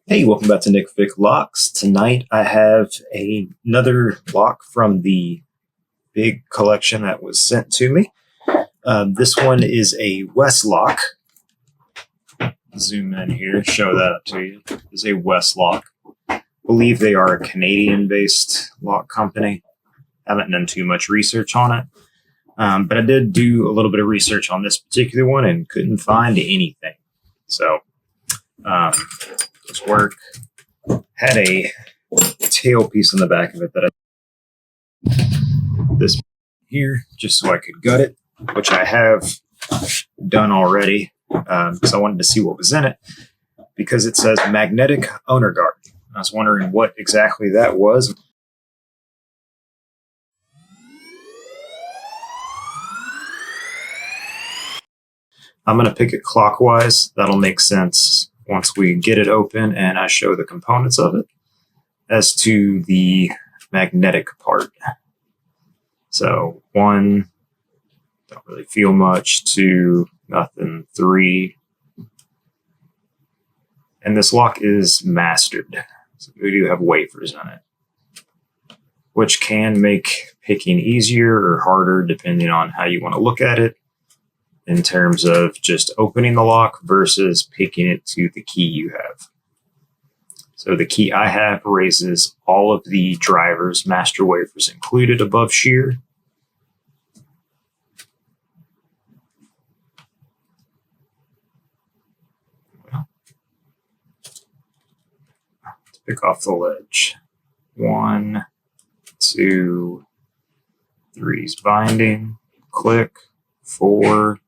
Hey, welcome back to LFIC Locks. Tonight I have another lock from the big collection that was sent to me. This one is a Weslock. Zoom in here, show that up to you. It's a Weslock. I believe they are a Canadian-based lock company. Haven't done too much research on it. But I did do a little bit of research on this particular one and couldn't find anything. So, this work had a tailpiece on the back of it that this here just so I could gut it, which I have done already because I wanted to see what was in it because it says magnetic owner guard. I was wondering what exactly that was. I'm going to pick it clockwise. That'll make sense once we get it open and I show the components of it. As to the magnetic part. So 1, don't really feel much. 2, nothing. 3. And this lock is mastered. So we do have wafers in it, which can make picking easier or harder depending on how you want to look at it, in terms of just opening the lock versus picking it to the key you have. So the key I have raises all of the driver's master wafers included above shear. Let's pick off the ledge. 1, 2, 3's binding, click, 4,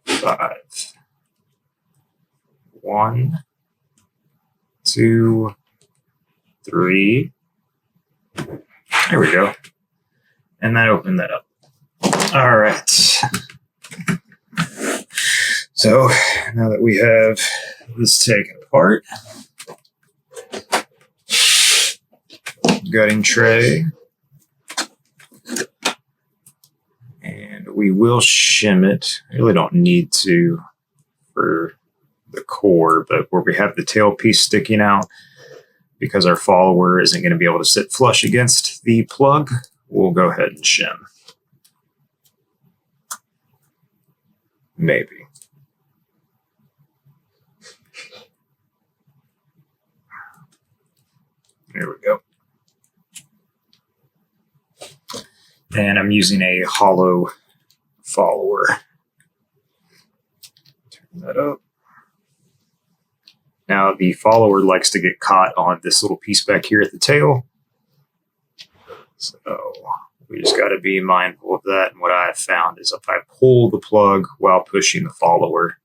5. 1, 2, 3. There we go. And that opened that up. All right. So now that we have this taken apart, gutting tray. We will shim it. I really don't need to for the core, but where we have the tailpiece sticking out, because our follower isn't going to be able to sit flush against the plug, we'll go ahead and shim. Maybe. There we go. And I'm using a hollow follower. Turn that up. Now the follower likes to get caught on this little piece back here at the tail. So we just got to be mindful of that. And what I have found is if I pull the plug while pushing the follower,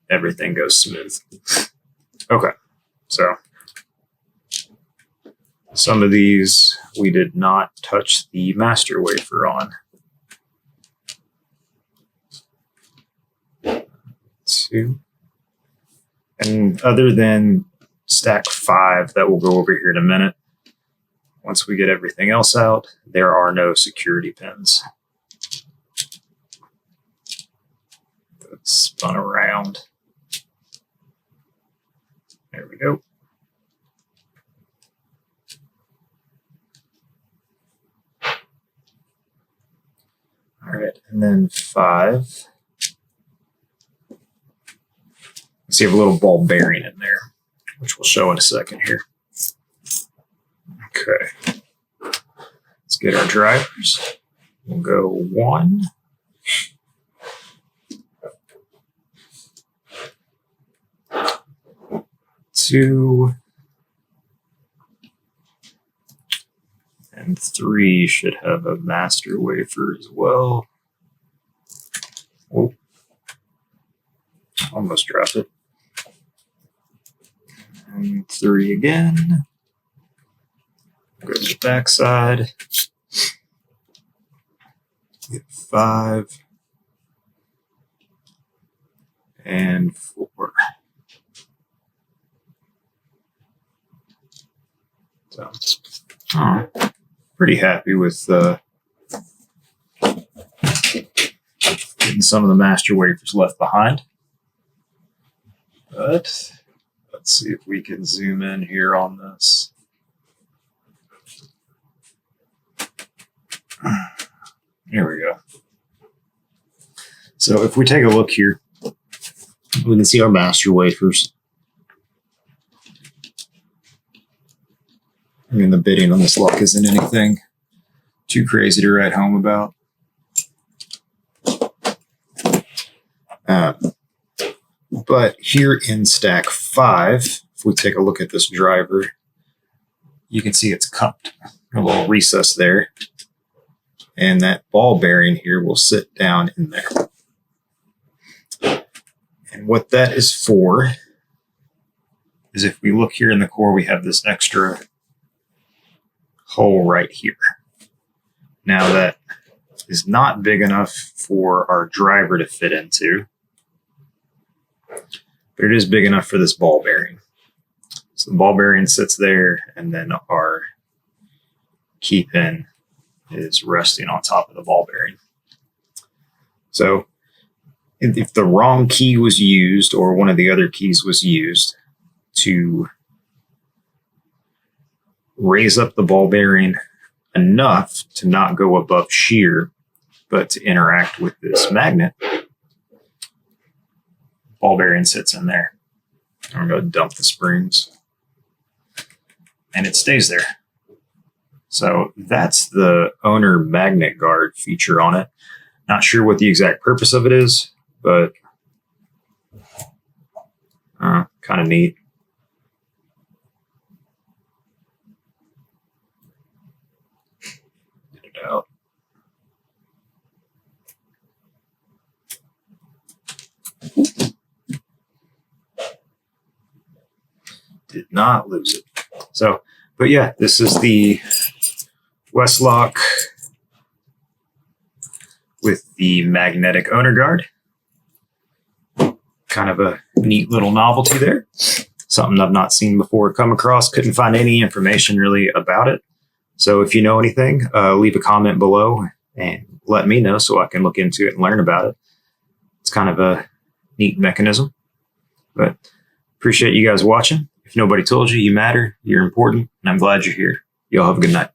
everything goes smooth. Okay, so some of these we did not touch the master wafer on. 2. And other than stack 5 that we'll go over here in a minute, once we get everything else out, there are no security pins. That's spun around. There we go. All right, and then 5. So you have a little ball bearing in there, which we'll show in a second here. Okay. Let's get our drivers. We'll go 1. 2. And 3 should have a master wafer as well. Oh. Almost dropped it. And 3 again. Go to the back side. Get 5. And 4. So, pretty happy with getting some of the master wafers left behind. But let's Let's see if we can zoom in here on this. There we go. So if we take a look here, we can see our master wafers. I mean, the bitting on this lock isn't anything too crazy to write home about. But here in stack 5, if we take a look at this driver, you can see it's cupped, a little recess there. And that ball bearing here will sit down in there. And what that is for is if we look here in the core, we have this extra hole right here. Now that is not big enough for our driver to fit into, but it is big enough for this ball bearing. So the ball bearing sits there, and then our key pin is resting on top of the ball bearing. So if the wrong key was used, or one of the other keys was used to raise up the ball bearing enough to not go above shear, but to interact with this magnet, ball bearing sits in there. I'm going to dump the springs, and it stays there. So that's the owner magnet guard feature on it. Not sure what the exact purpose of it is, but kind of neat. Get it out. Did not lose it. So, but yeah, this is the Weslock with the magnetic owner guard. Kind of a neat little novelty there. Something I've not seen before, come across. Couldn't find any information really about it. So if you know anything, leave a comment below and let me know so I can look into it and learn about it. It's kind of a neat mechanism. But appreciate you guys watching. If nobody told you, you matter, you're important, and I'm glad you're here. Y'all have a good night.